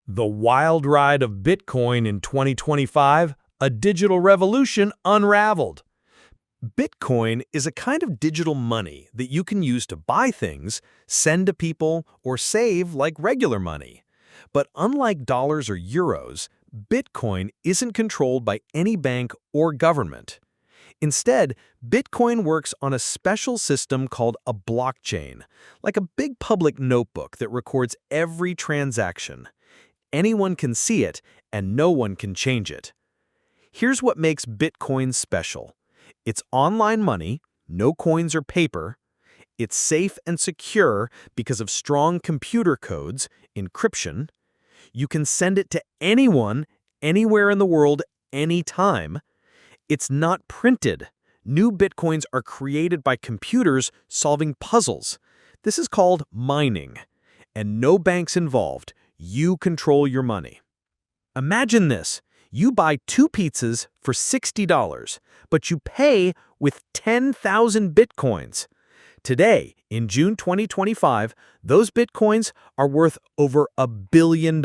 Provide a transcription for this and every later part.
The wild ride of Bitcoin in 2025, a digital revolution unraveled. Bitcoin is a kind of digital money that you can use to buy things, send to people, or save like regular money. But unlike dollars or euros, Bitcoin isn't controlled by any bank or government. Instead, Bitcoin works on a special system called a blockchain, like a big public notebook that records every transaction. Anyone can see it, and no one can change it. Here's what makes Bitcoin special. It's online money, no coins or paper. It's safe and secure because of strong computer codes, encryption. You can send it to anyone, anywhere in the world, anytime. It's not printed. New Bitcoins are created by computers solving puzzles. This is called mining. And no banks involved. You control your money. Imagine this. You buy 2 pizzas for $60, but you pay with 10,000 Bitcoins. Today, in June 2025, those Bitcoins are worth over $1 billion.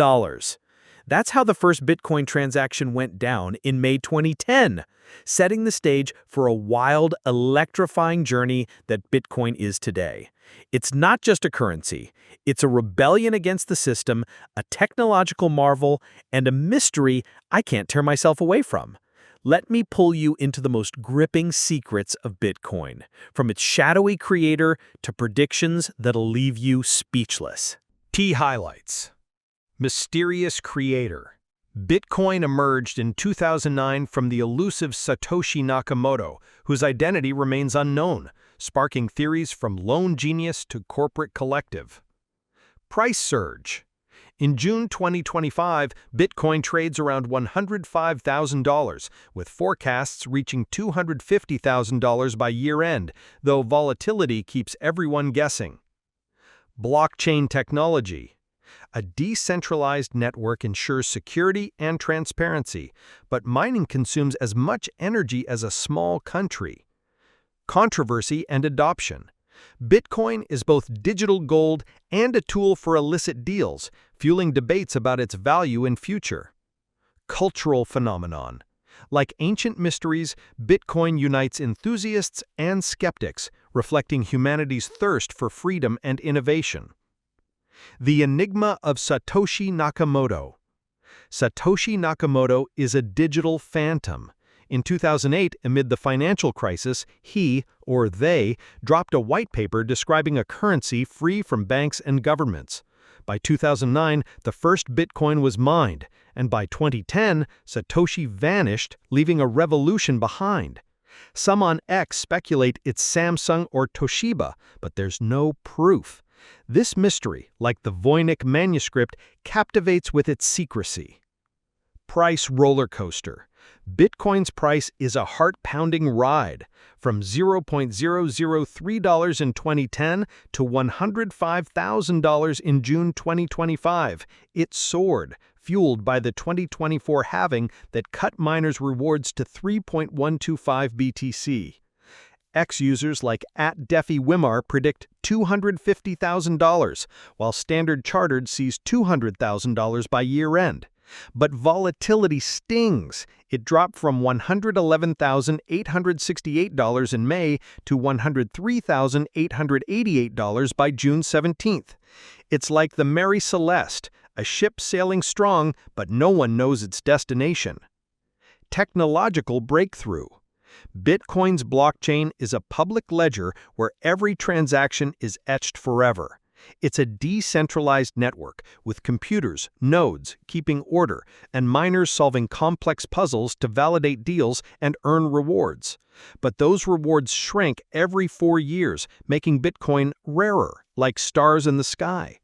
That's how the first Bitcoin transaction went down in May 2010, setting the stage for a wild, electrifying journey that Bitcoin is today. It's not just a currency. It's a rebellion against the system, a technological marvel, and a mystery I can't tear myself away from. Let me pull you into the most gripping secrets of Bitcoin, from its shadowy creator to predictions that'll leave you speechless. Key highlights. Mysterious creator. Bitcoin emerged in 2009 from the elusive Satoshi Nakamoto, whose identity remains unknown, sparking theories from lone genius to corporate collective. Price surge. In June 2025, Bitcoin trades around $105,000, with forecasts reaching $250,000 by year-end, though volatility keeps everyone guessing. Blockchain technology. A decentralized network ensures security and transparency, but mining consumes as much energy as a small country. Controversy and adoption. Bitcoin is both digital gold and a tool for illicit deals, fueling debates about its value in future. Cultural phenomenon. Like ancient mysteries, Bitcoin unites enthusiasts and skeptics, reflecting humanity's thirst for freedom and innovation. The enigma of Satoshi Nakamoto. Satoshi Nakamoto is a digital phantom. In 2008, amid the financial crisis, he, or they, dropped a white paper describing a currency free from banks and governments. By 2009, the first Bitcoin was mined, and by 2010, Satoshi vanished, leaving a revolution behind. Some on X speculate it's Samsung or Toshiba, but there's no proof. This mystery, like the Voynich manuscript, captivates with its secrecy. Price roller coaster. Bitcoin's price is a heart-pounding ride, from $0.003 in 2010 to $105,000 in June 2025. It soared, fueled by the 2024 halving that cut miners' rewards to 3.125 BTC. X-users like @DefiWimar predict $250,000, while Standard Chartered sees $200,000 by year-end. But volatility stings. It dropped from $111,868 in May to $103,888 by June 17th. It's like the Mary Celeste, a ship sailing strong, but no one knows its destination. Technological breakthrough. Bitcoin's blockchain is a public ledger where every transaction is etched forever. It's a decentralized network with computers, nodes, keeping order, and miners solving complex puzzles to validate deals and earn rewards. But those rewards shrink every 4 years, making Bitcoin rarer, like stars in the sky.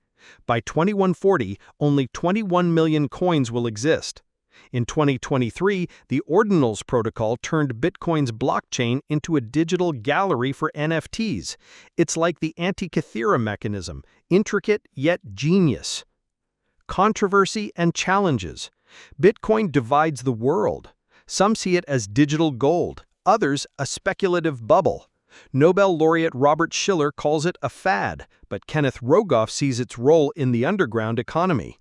By 2140, only 21 million coins will exist. In 2023, the Ordinals protocol turned Bitcoin's blockchain into a digital gallery for NFTs. It's like the Antikythera mechanism, intricate yet genius. Controversy and challenges. Bitcoin divides the world. Some see it as digital gold, others a speculative bubble. Nobel laureate Robert Shiller calls it a fad, but Kenneth Rogoff sees its role in the underground economy.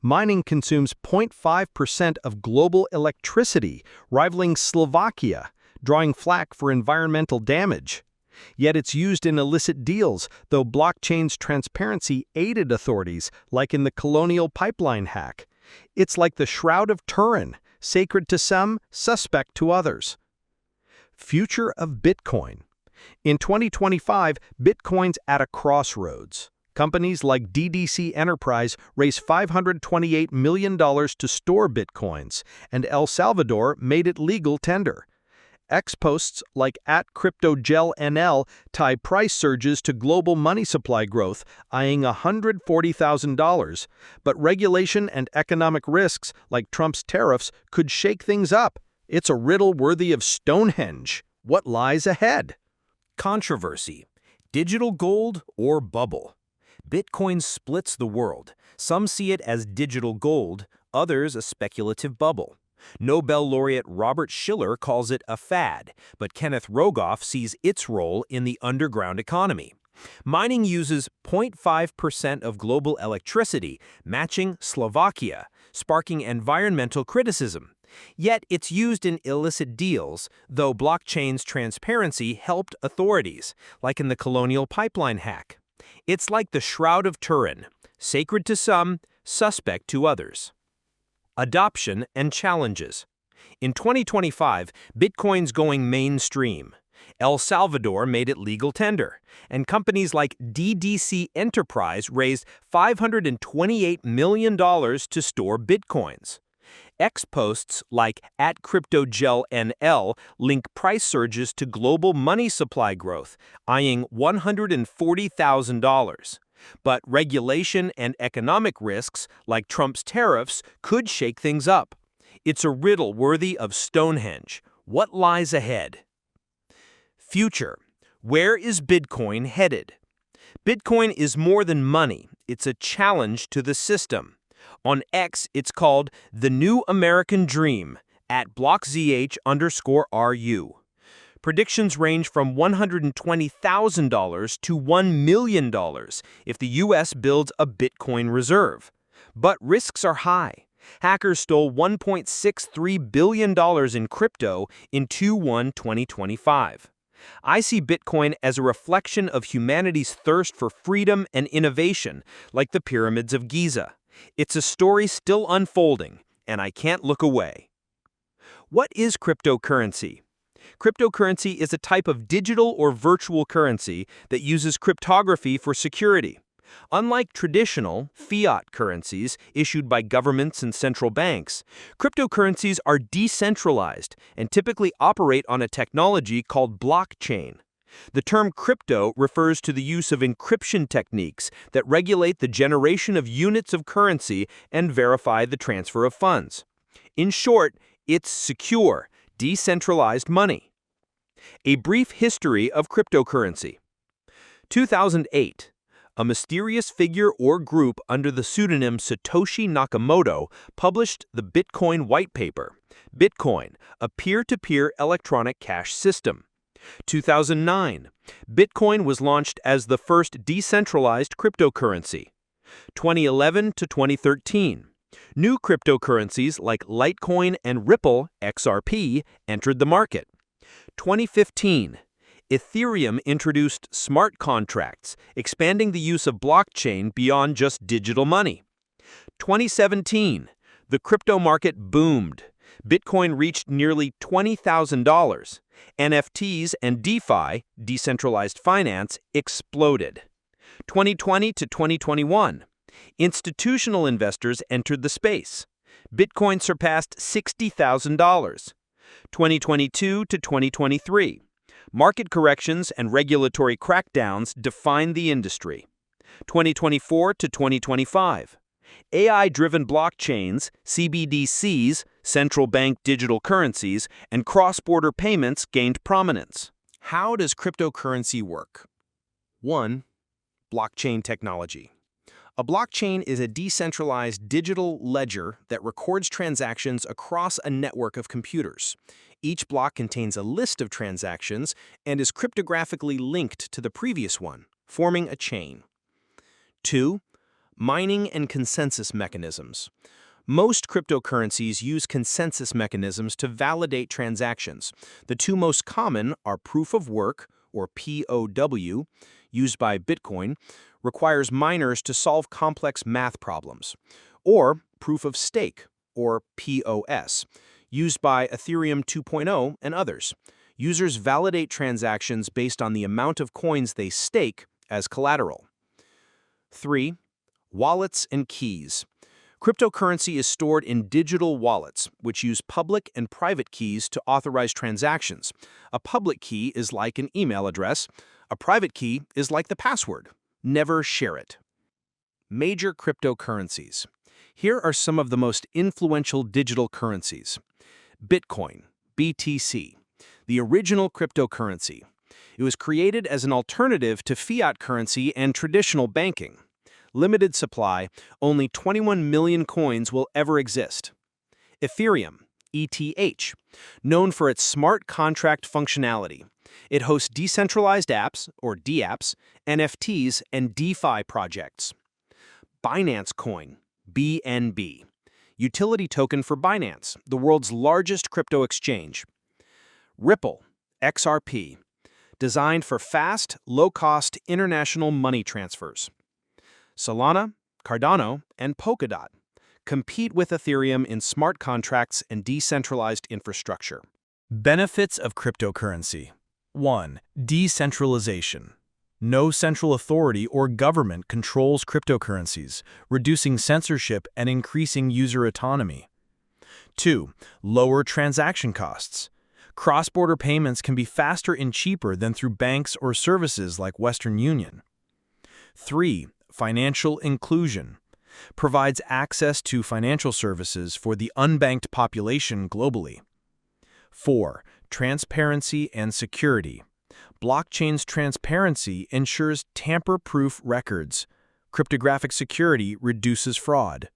Mining consumes 0.5% of global electricity, rivaling Slovakia, drawing flack for environmental damage. Yet it's used in illicit deals, though blockchain's transparency aided authorities, like in the Colonial Pipeline hack. It's like the Shroud of Turin, sacred to some, suspect to others. Future of Bitcoin. In 2025, Bitcoin's at a crossroads. Companies like DDC Enterprise raised $528 million to store Bitcoins, and El Salvador made it legal tender. Ex-posts like @CryptoGelNL tie price surges to global money supply growth, eyeing $140,000, but regulation and economic risks like Trump's tariffs could shake things up. It's a riddle worthy of Stonehenge. What lies ahead? Controversy. Digital gold or bubble? Bitcoin splits the world. Some see it as digital gold, others a speculative bubble. Nobel laureate Robert Shiller calls it a fad, but Kenneth Rogoff sees its role in the underground economy. Mining uses 0.5% of global electricity, matching Slovakia, sparking environmental criticism. Yet it's used in illicit deals, though blockchain's transparency helped authorities, like in the Colonial Pipeline hack. It's like the Shroud of Turin, sacred to some, suspect to others. Adoption and challenges. In 2025, Bitcoin's going mainstream. El Salvador made it legal tender, and companies like DDC Enterprise raised $528 million to store Bitcoins. Ex-posts like @CryptoGelNL link price surges to global money supply growth, eyeing $140,000. But regulation and economic risks, like Trump's tariffs, could shake things up. It's a riddle worthy of Stonehenge. What lies ahead? Future. Where is Bitcoin headed? Bitcoin is more than money. It's a challenge to the system. On X, it's called the New American Dream, @blockzh_RU. Predictions range from $120,000 to $1 million if the U.S. builds a Bitcoin reserve. But risks are high. Hackers stole $1.63 billion in crypto in Q1 2025. I see Bitcoin as a reflection of humanity's thirst for freedom and innovation, like the pyramids of Giza. It's a story still unfolding, and I can't look away. What is cryptocurrency? Cryptocurrency is a type of digital or virtual currency that uses cryptography for security. Unlike traditional, fiat currencies issued by governments and central banks, cryptocurrencies are decentralized and typically operate on a technology called blockchain. The term crypto refers to the use of encryption techniques that regulate the generation of units of currency and verify the transfer of funds. In short, it's secure, decentralized money. A brief history of cryptocurrency. 2008. A mysterious figure or group under the pseudonym Satoshi Nakamoto published the Bitcoin white paper, Bitcoin, a peer-to-peer electronic cash system. 2009. Bitcoin was launched as the first decentralized cryptocurrency. 2011 to 2013. New cryptocurrencies like Litecoin and Ripple, XRP, entered the market. 2015. Ethereum introduced smart contracts, expanding the use of blockchain beyond just digital money. 2017. The crypto market boomed. Bitcoin reached nearly $20,000. NFTs and DeFi, decentralized finance, exploded. 2020 to 2021. Institutional investors entered the space. Bitcoin surpassed $60,000. 2022 to 2023. Market corrections and regulatory crackdowns defined the industry. 2024 to 2025. AI-driven blockchains, CBDCs, central bank digital currencies, and cross-border payments gained prominence. How does cryptocurrency work? 1. Blockchain technology. A blockchain is a decentralized digital ledger that records transactions across a network of computers. Each block contains a list of transactions and is cryptographically linked to the previous one, forming a chain. 2. Mining and consensus mechanisms. Most cryptocurrencies use consensus mechanisms to validate transactions. The two most common are proof of work, or POW, used by Bitcoin, requires miners to solve complex math problems, or proof of stake, or POS, used by Ethereum 2.0 and others. Users validate transactions based on the amount of coins they stake as collateral. 3. Wallets and keys. Cryptocurrency is stored in digital wallets, which use public and private keys to authorize transactions. A public key is like an email address. A private key is like the password. Never share it. Major cryptocurrencies. Here are some of the most influential digital currencies. Bitcoin, BTC, the original cryptocurrency. It was created as an alternative to fiat currency and traditional banking. Limited supply, only 21 million coins will ever exist. Ethereum, ETH, known for its smart contract functionality. It hosts decentralized apps, or dApps, NFTs, and DeFi projects. Binance Coin, BNB, utility token for Binance, the world's largest crypto exchange. Ripple, XRP, designed for fast, low-cost international money transfers. Solana, Cardano, and Polkadot compete with Ethereum in smart contracts and decentralized infrastructure. Benefits of cryptocurrency. 1. Decentralization. No central authority or government controls cryptocurrencies, reducing censorship and increasing user autonomy. 2. Lower transaction costs. Cross-border payments can be faster and cheaper than through banks or services like Western Union. 3. Financial inclusion. Provides access to financial services for the unbanked population globally. 4. Transparency and security. Blockchain's transparency ensures tamper-proof records. Cryptographic security reduces fraud.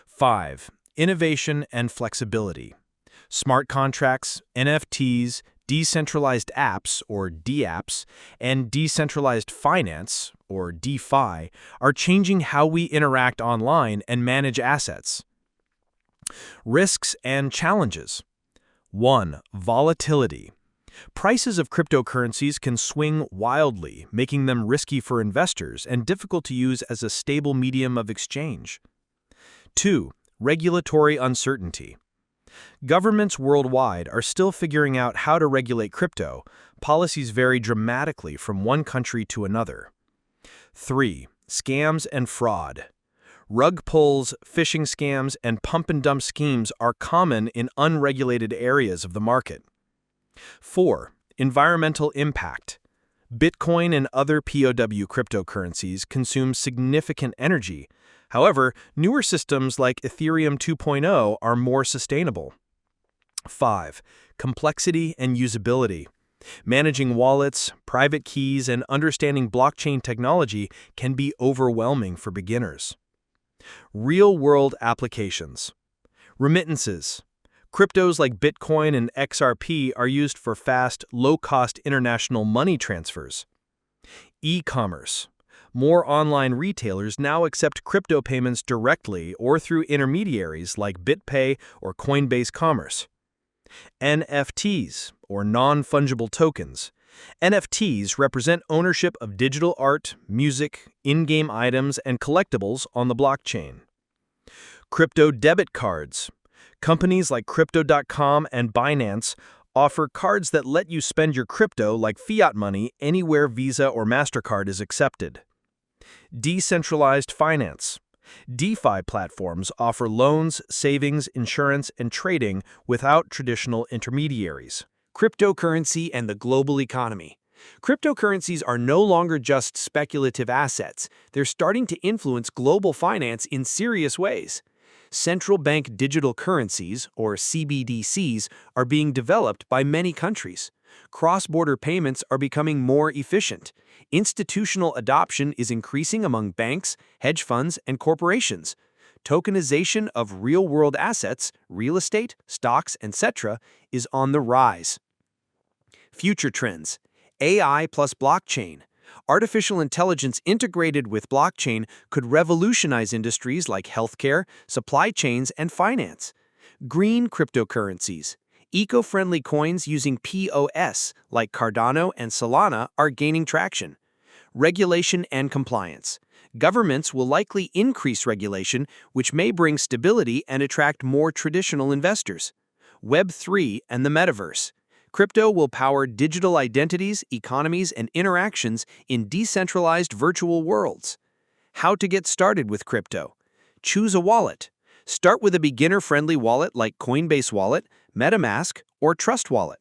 5. Innovation and flexibility. Smart contracts, NFTs, decentralized apps, or dApps, and decentralized finance, or DeFi, are changing how we interact online and manage assets. Risks and challenges. 1. Volatility. Prices of cryptocurrencies can swing wildly, making them risky for investors and difficult to use as a stable medium of exchange. 2. Regulatory uncertainty. Governments worldwide are still figuring out how to regulate crypto. Policies vary dramatically from one country to another. 3. Scams and fraud. Rug pulls, phishing scams, and pump-and-dump schemes are common in unregulated areas of the market. 4. Environmental impact. Bitcoin and other POW cryptocurrencies consume significant energy. However, newer systems like Ethereum 2.0 are more sustainable. 5. Complexity and usability. Managing wallets, private keys, and understanding blockchain technology can be overwhelming for beginners. Real-world applications. Remittances. Cryptos like Bitcoin and XRP are used for fast, low-cost international money transfers. E-commerce. More online retailers now accept crypto payments directly or through intermediaries like BitPay or Coinbase Commerce. NFTs, or non-fungible tokens. NFTs represent ownership of digital art, music, in-game items, and collectibles on the blockchain. Crypto debit cards. Companies like Crypto.com and Binance offer cards that let you spend your crypto like fiat money anywhere Visa or MasterCard is accepted. Decentralized finance. DeFi platforms offer loans, savings, insurance, and trading without traditional intermediaries. Cryptocurrency and the global economy. Cryptocurrencies are no longer just speculative assets. They're starting to influence global finance in serious ways. Central bank digital currencies, or CBDCs, are being developed by many countries. Cross-border payments are becoming more efficient. Institutional adoption is increasing among banks, hedge funds, and corporations. Tokenization of real-world assets, real estate, stocks, etc., is on the rise. Future trends. AI plus blockchain. Artificial intelligence integrated with blockchain could revolutionize industries like healthcare, supply chains, and finance. Green cryptocurrencies. Eco-friendly coins using POS, like Cardano and Solana, are gaining traction. Regulation and compliance. Governments will likely increase regulation, which may bring stability and attract more traditional investors. Web3 and the metaverse. Crypto will power digital identities, economies, and interactions in decentralized virtual worlds. How to get started with crypto. Choose a wallet. Start with a beginner-friendly wallet like Coinbase Wallet, MetaMask, or Trust Wallet.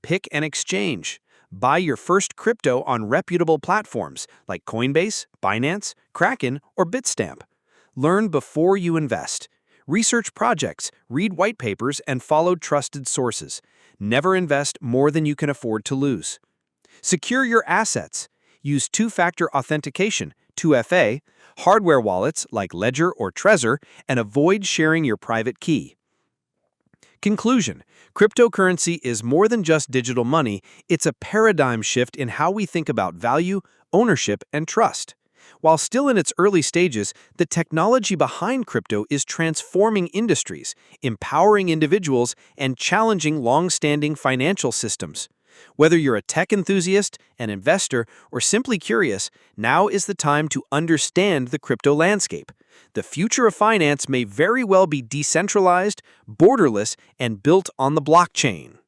Pick an exchange. Buy your first crypto on reputable platforms like Coinbase, Binance, Kraken, or Bitstamp. Learn before you invest. Research projects, read white papers, and follow trusted sources. Never invest more than you can afford to lose. Secure your assets. Use two-factor authentication, 2FA, hardware wallets like Ledger or Trezor, and avoid sharing your private key. Conclusion: cryptocurrency is more than just digital money, it's a paradigm shift in how we think about value, ownership, and trust. While still in its early stages, the technology behind crypto is transforming industries, empowering individuals, and challenging long-standing financial systems. Whether you're a tech enthusiast, an investor, or simply curious, now is the time to understand the crypto landscape. The future of finance may very well be decentralized, borderless, and built on the blockchain.